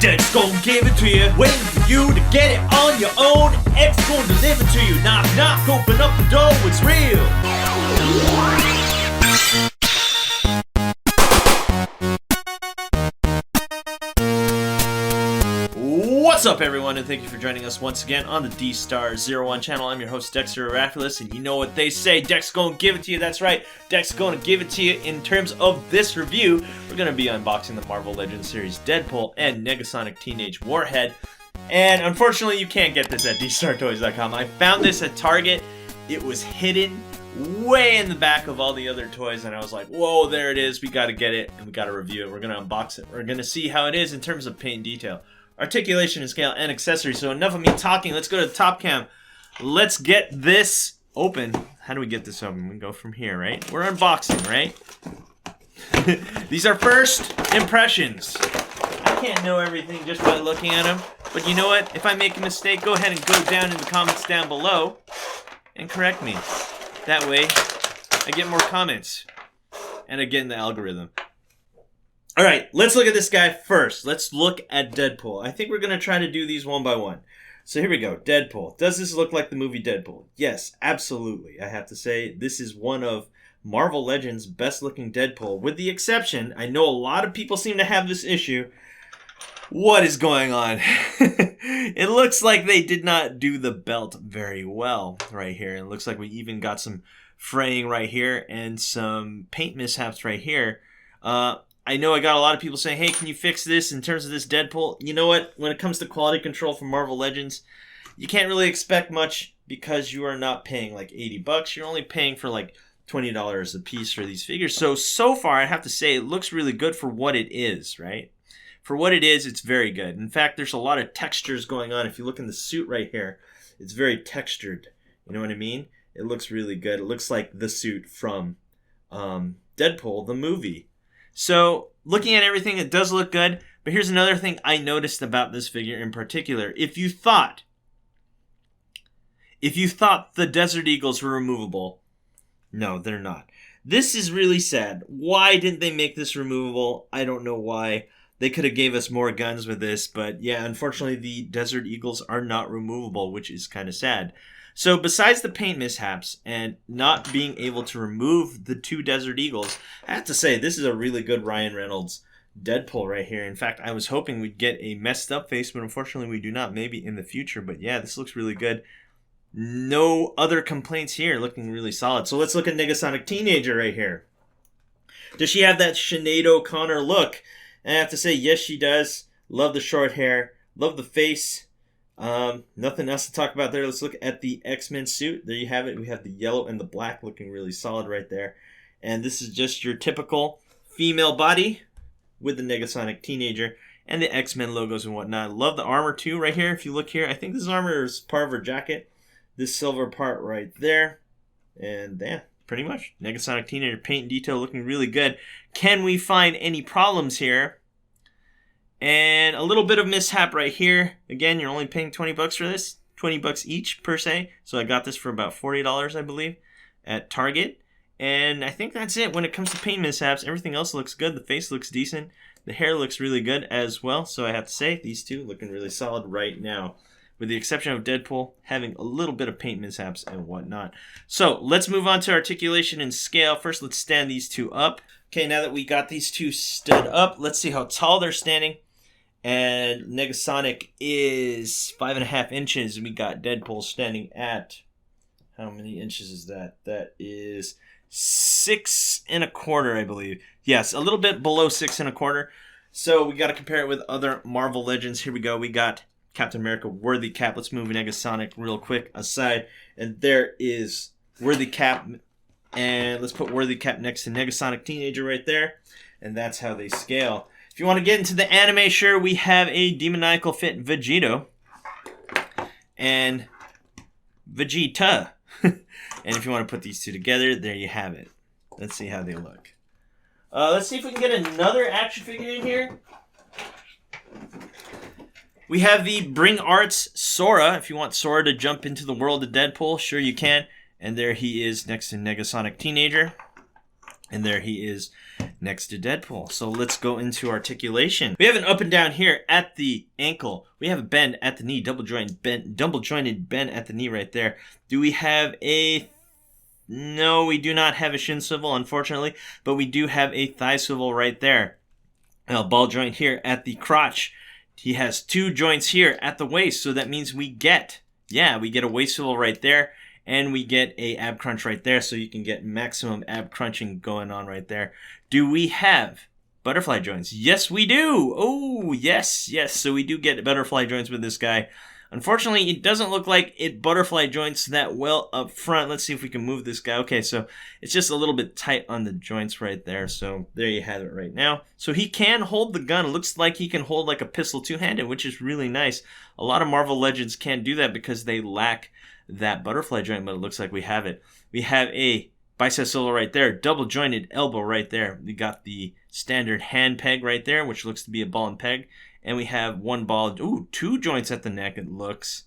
Dex gon' give it to you, waiting for you to get it on your own. X gon' deliver to you, knock knock, open up the door, it's real. What's up, everyone, and thank you for joining us once again on the Dstar01 channel. I'm your host, Dexter Arafiles, and you know what they say, Dex gonna give it to you. That's right, Dex gonna give it to you. In terms of this review, we're gonna be unboxing the Marvel Legends series Deadpool and Negasonic Teenage Warhead. And unfortunately, you can't get this at dstartoys.com. I found this at Target. It was hidden way in the back of all the other toys, and I was like, whoa, there it is. We gotta get it, and we gotta review it. We're gonna unbox it. We're gonna see how it is in terms of paint and detail, articulation and scale, and accessories. So enough of me talking. Let's go to the top cam. Let's get this open. How do we get this open? We go from here, right? We're unboxing, right? These are first impressions. I can't know everything just by looking at them. But you know what? If I make a mistake, go ahead and go down in the comments down below and correct me. That way, I get more comments. And I get in the algorithm. Alright, let's look at this guy first. Let's look at Deadpool. I think we're going to try to do these one by one. So here we go. Deadpool. Does this look like the movie Deadpool? Yes, absolutely. I have to say, this is one of Marvel Legends' best looking Deadpool. With the exception, I know a lot of people seem to have this issue. What is going on? It looks like they did not do the belt very well right here. It looks like we even got some fraying right here and some paint mishaps right here. I know I got a lot of people saying, hey, can you fix this in terms of this Deadpool? You know what? When it comes to quality control from Marvel Legends, you can't really expect much because you are not paying like 80 bucks. You're only paying for like $20 a piece for these figures. So far, I have to say, it looks really good for what it is, right? For what it is, it's very good. In fact, there's a lot of textures going on. If you look in the suit right here, it's very textured. You know what I mean? It looks really good. It looks like the suit from Deadpool, the movie. So, looking at everything, it does look good. But here's another thing I noticed about this figure in particular. If you thought the Desert Eagles were removable, no, they're not. This is really sad. Why didn't they make this removable? I don't know why. They could have gave us more guns with this, but yeah, unfortunately, the Desert Eagles are not removable, which is kind of sad. So besides the paint mishaps and not being able to remove the two Desert Eagles, I have to say, this is a really good Ryan Reynolds Deadpool right here. In fact, I was hoping we'd get a messed up face, but unfortunately we do not. Maybe in the future, but yeah, this looks really good. No other complaints here, looking really solid. So let's look at Negasonic Teenager right here. Does she have that Sinead O'Connor look? And I have to say, yes, she does. Love the short hair. Love the face. Nothing else to talk about there. Let's look at the X-Men suit. There you have it. We have the yellow and the black looking really solid right there. And this is just your typical female body with the Negasonic Teenager and the X-Men logos and whatnot. Love the armor too right here. If you look here, I think this armor is part of her jacket. This silver part right there. And yeah, pretty much. Negasonic Teenager paint and detail looking really good. Can we find any problems here? And a little bit of mishap right here. Again, you're only paying 20 bucks for this. 20 bucks each per se. So I got this for about $40, I believe, at Target. And I think that's it. When it comes to paint mishaps, everything else looks good. The face looks decent. The hair looks really good as well. So I have to say, these two looking really solid right now. With the exception of Deadpool having a little bit of paint mishaps and whatnot. So let's move on to articulation and scale. First, let's stand these two up. Okay, now that we got these two stood up, let's see how tall they're standing. And Negasonic is 5.5 inches. We got Deadpool standing at, how many inches is that? That is 6.25, I believe. Yes, a little bit below 6.25. So we got to compare it with other Marvel Legends. Here we go. We got Captain America, Worthy Cap. Let's move Negasonic real quick aside. And there is Worthy Cap. And let's put Worthy Cap next to Negasonic Teenager right there. And that's how they scale. If you want to get into the anime, sure, we have a demoniacal fit Vegito. And Vegeta. And if you want to put these two together, there you have it. Let's see how they look. Let's see if we can get another action figure in here. We have the Bring Arts Sora. If you want Sora to jump into the world of Deadpool, sure you can. And there he is next to Negasonic Teenager. And there he is next to Deadpool. So let's go into articulation. We have an up and down here at the ankle. We have a bend at the knee, double jointed bend at the knee right there. Do we have a... No, we do not have a shin swivel, unfortunately, but we do have a thigh swivel right there. A ball joint here at the crotch. He has 2 joints here at the waist, so that means we get a waist swivel right there, and we get a ab crunch right there, so you can get maximum ab crunching going on right there. Do we have butterfly joints? Yes, we do. Oh, yes. So we do get butterfly joints with this guy. Unfortunately, it doesn't look like it butterfly joints that well up front. Let's see if we can move this guy. Okay, so it's just a little bit tight on the joints right there. So there you have it right now. So he can hold the gun. It looks like he can hold like a pistol two-handed, which is really nice. A lot of Marvel Legends can't do that because they lack that butterfly joint, but it looks like we have it. We have a bicep swivel right there, double jointed elbow right there. We got the standard hand peg right there, which looks to be a ball and peg. And we have 1 ball, 2 joints at the neck, it looks.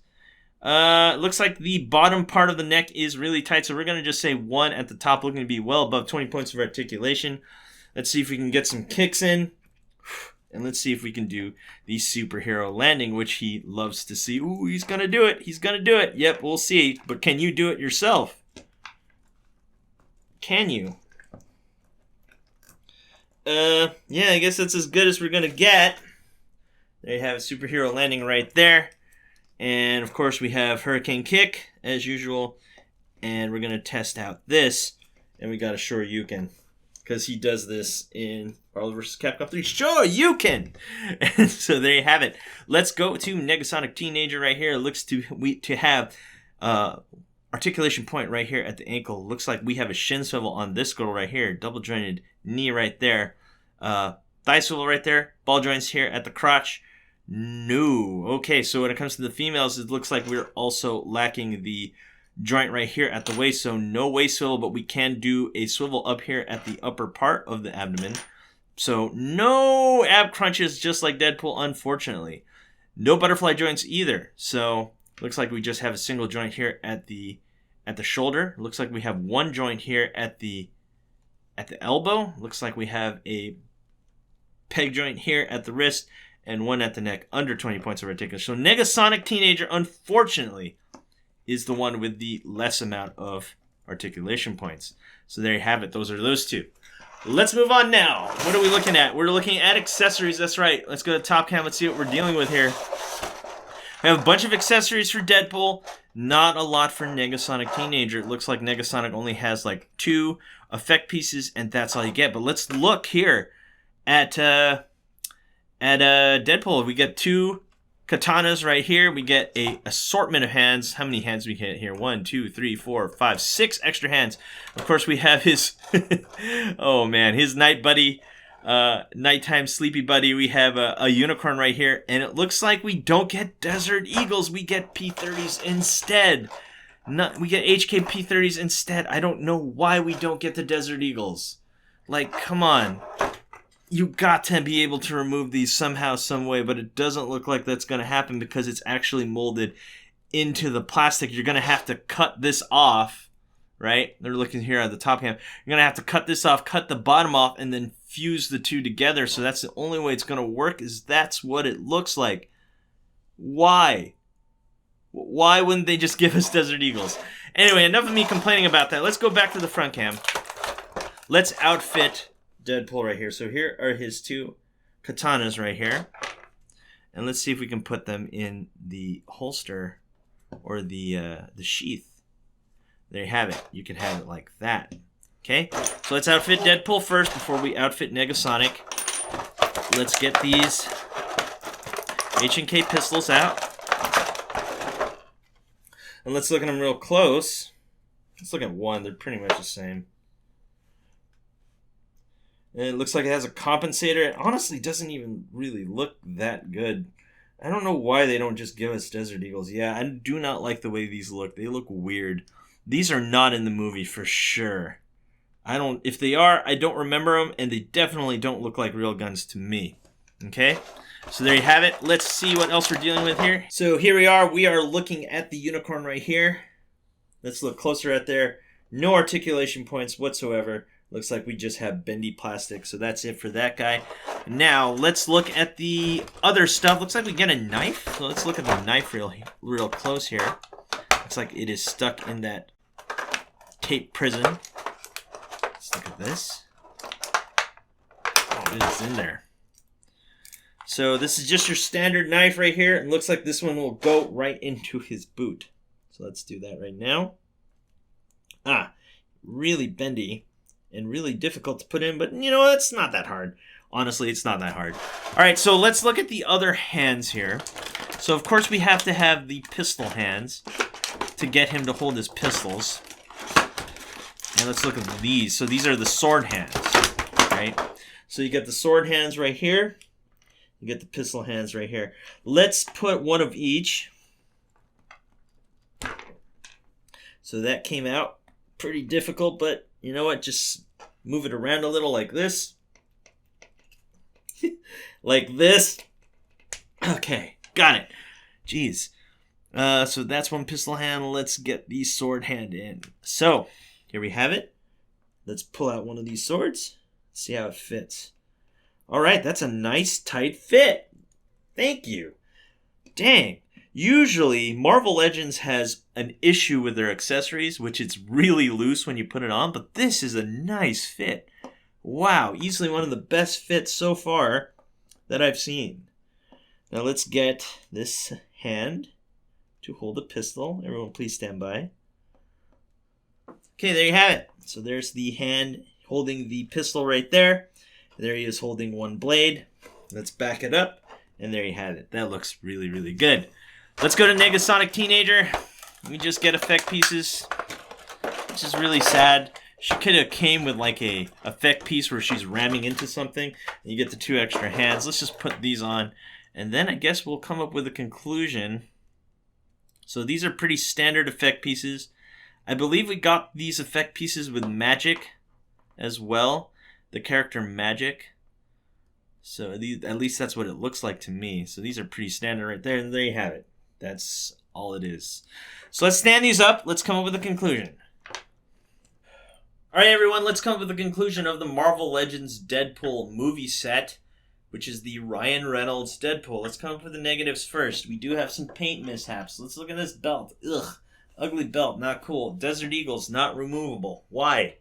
Looks like the bottom part of the neck is really tight, so we're going to just say 1 at the top, looking to be well above 20 points of articulation. Let's see if we can get some kicks in. And let's see if we can do the superhero landing, which he loves to see. Ooh, he's going to do it. He's going to do it. Yep, we'll see. But can you do it yourself? Can you? Yeah, I guess that's as good as we're going to get. There you have a superhero landing right there. And, of course, we have Hurricane Kick, as usual. And we're going to test out this. And we got a Shoryuken. Because he does this in Marvel vs. Capcom 3. Shoryuken! And so there you have it. Let's go to Negasonic Teenager right here. It looks to have articulation point right here at the ankle. Looks like we have a shin swivel on this girl right here. Double jointed knee right there. Thigh swivel right there. Ball joints here at the crotch. No. Okay, so when it comes to the females, it looks like we're also lacking the joint right here at the waist. So no waist swivel, but we can do a swivel up here at the upper part of the abdomen. So no ab crunches, just like Deadpool, unfortunately. No butterfly joints either. So looks like we just have a single joint here at the shoulder. Looks like we have 1 joint here at the elbow. Looks like we have a peg joint here at the wrist and 1 at the neck, under 20 points of articulation. So Negasonic Teenager, unfortunately, is the one with the less amount of articulation points. So there you have it. Those are those 2. Let's move on now. What are we looking at? We're looking at accessories. That's right. Let's go to top cam. Let's see what we're dealing with here. We have a bunch of accessories for Deadpool. Not a lot for Negasonic Teenager. It looks like Negasonic only has like 2 effect pieces, and that's all you get. But let's look here at Deadpool. We get 2 katanas right here. We get a assortment of hands. How many hands we get here? 1, 2, 3, 4, 5, 6 extra hands. Of course, we have his oh man, his night buddy, nighttime sleepy buddy. We have a unicorn right here, and it looks like we don't get Desert Eagles. We get P30s instead. We get HK P30s instead. I don't know why we don't get the Desert Eagles. Like, come on. You got to be able to remove these somehow, some way, but it doesn't look like that's going to happen because it's actually molded into the plastic. You're going to have to cut this off, right? They're looking here at the top cam. You're going to have to cut this off, cut the bottom off, and then fuse the 2 together. So that's the only way it's going to work, is that's what it looks like. Why? Why wouldn't they just give us Desert Eagles? Anyway, enough of me complaining about that. Let's go back to the front cam. Let's outfit Deadpool right here. So here are his 2 katanas right here. And let's see if we can put them in the holster or the sheath. There you have it. You can have it like that. Okay? So let's outfit Deadpool first before we outfit Negasonic. Let's get these H&K pistols out. And let's look at them real close. Let's look at 1. They're pretty much the same. And it looks like it has a compensator. It honestly doesn't even really look that good. I don't know why they don't just give us Desert Eagles. Yeah, I do not like the way these look. They look weird. These are not in the movie for sure. If they are, I don't remember them, and they definitely don't look like real guns to me. Okay? So there you have it. Let's see what else we're dealing with here. So here we are. We are looking at the unicorn right here. Let's look closer at there. No articulation points whatsoever. Looks like we just have bendy plastic, so that's it for that guy. Now, let's look at the other stuff. Looks like we get a knife. So let's look at the knife real close here. Looks like it is stuck in that tape prison. Let's look at this. Oh, it is in there. So this is just your standard knife right here. It looks like this one will go right into his boot. So let's do that right now. Really bendy and really difficult to put in, but you know what? It's not that hard. Honestly, it's not that hard. All right, so let's look at the other hands here. So of course we have to have the pistol hands to get him to hold his pistols. And let's look at these. So these are the sword hands, right? So you get the sword hands right here. You get the pistol hands right here. Let's put one of each. So that came out pretty difficult, but you know what? Just move it around a little like this. Like this. Okay, got it. Jeez. So that's one pistol hand. Let's get the sword hand in. So, here we have it. Let's pull out one of these swords. See how it fits. Alright, that's a nice tight fit. Thank you. Dang. Usually, Marvel Legends has an issue with their accessories, which it's really loose when you put it on, but this is a nice fit. Wow, easily one of the best fits so far that I've seen. Now let's get this hand to hold a pistol. Everyone please stand by. Okay, there you have it. So there's the hand holding the pistol right there. There he is holding one blade. Let's back it up. And there you have it. That looks really, really good. Let's go to Negasonic Teenager. We just get effect pieces, which is really sad. She could have came with like a effect piece where she's ramming into something. And you get the 2 extra hands. Let's just put these on. And then I guess we'll come up with a conclusion. So these are pretty standard effect pieces. I believe we got these effect pieces with magic as well. The character magic. So at least that's what it looks like to me. So these are pretty standard right there. And there you have it. That's all it is. So let's stand these up. Let's come up with a conclusion. Alright everyone, let's come up with a conclusion of the Marvel Legends Deadpool movie set, which is the Ryan Reynolds Deadpool. Let's come up with the negatives first. We do have some paint mishaps. Let's look at this belt. Ugh. Ugly belt, not cool. Desert Eagles, not removable. Why?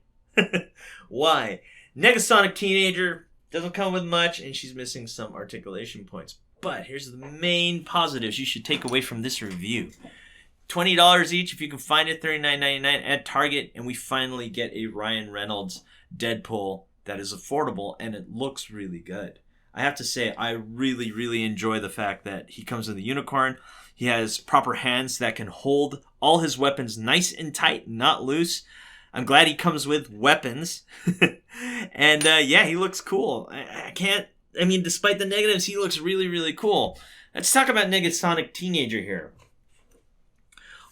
Why? Negasonic Teenager doesn't come with much, and she's missing some articulation points. But here's the main positives you should take away from this review. $20 each if you can find it, $39.99 at Target, and we finally get a Ryan Reynolds Deadpool that is affordable, and it looks really good. I have to say, I really, really enjoy the fact that he comes with a unicorn. He has proper hands that can hold all his weapons nice and tight, not loose. I'm glad he comes with weapons. And yeah, he looks cool. I mean, despite the negatives, he looks really, really cool. Let's talk about Negasonic Teenager here.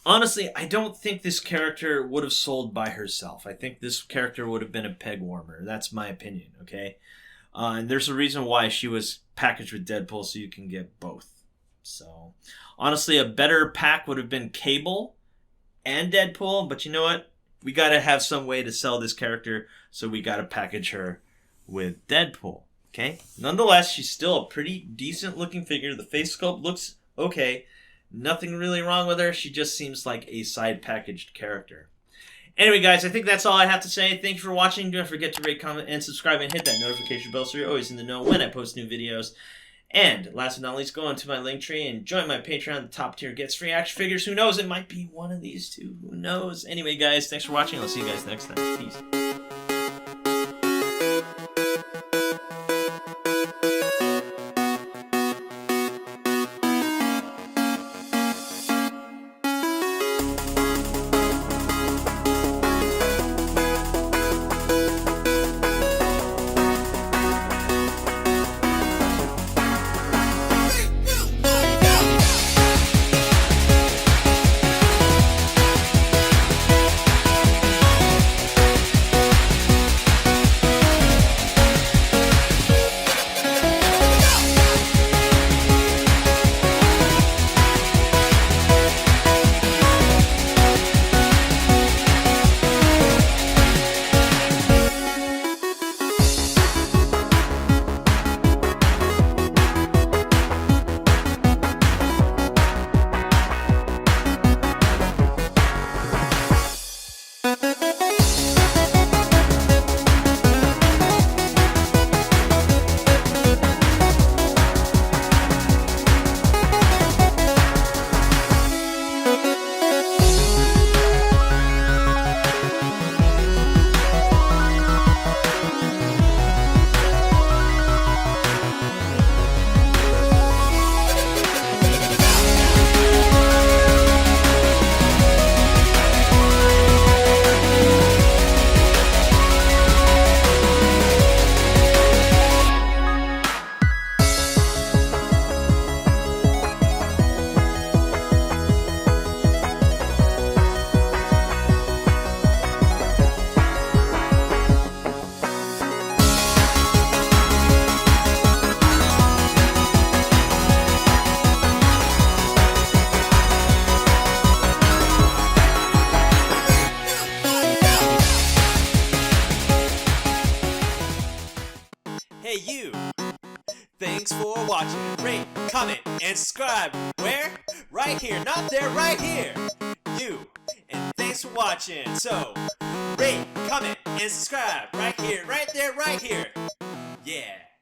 Honestly, I don't think this character would have sold by herself. I think this character would have been a peg warmer. That's my opinion, okay? And there's a reason why she was packaged with Deadpool, so you can get both. So, honestly, a better pack would have been Cable and Deadpool, but you know what? We gotta have some way to sell this character, so we gotta package her with Deadpool, okay? Nonetheless, she's still a pretty decent looking figure. The face sculpt looks okay. Nothing really wrong with her. She just seems like a side packaged character. Anyway, guys, I think that's all I have to say. Thank you for watching. Don't forget to rate, comment, and subscribe, and hit that notification bell so you're always in the know when I post new videos. And last but not least, go onto my Linktree and join my Patreon. The top tier gets free action figures. Who knows? It might be one of these two. Who knows? Anyway, guys, thanks for watching. I'll see you guys next time. Peace. thanks for watching. Rate, comment, and subscribe. Where? Right here. Not there, right here. You. And thanks for watching. So, rate, comment, and subscribe. Right here, right there, right here. Yeah.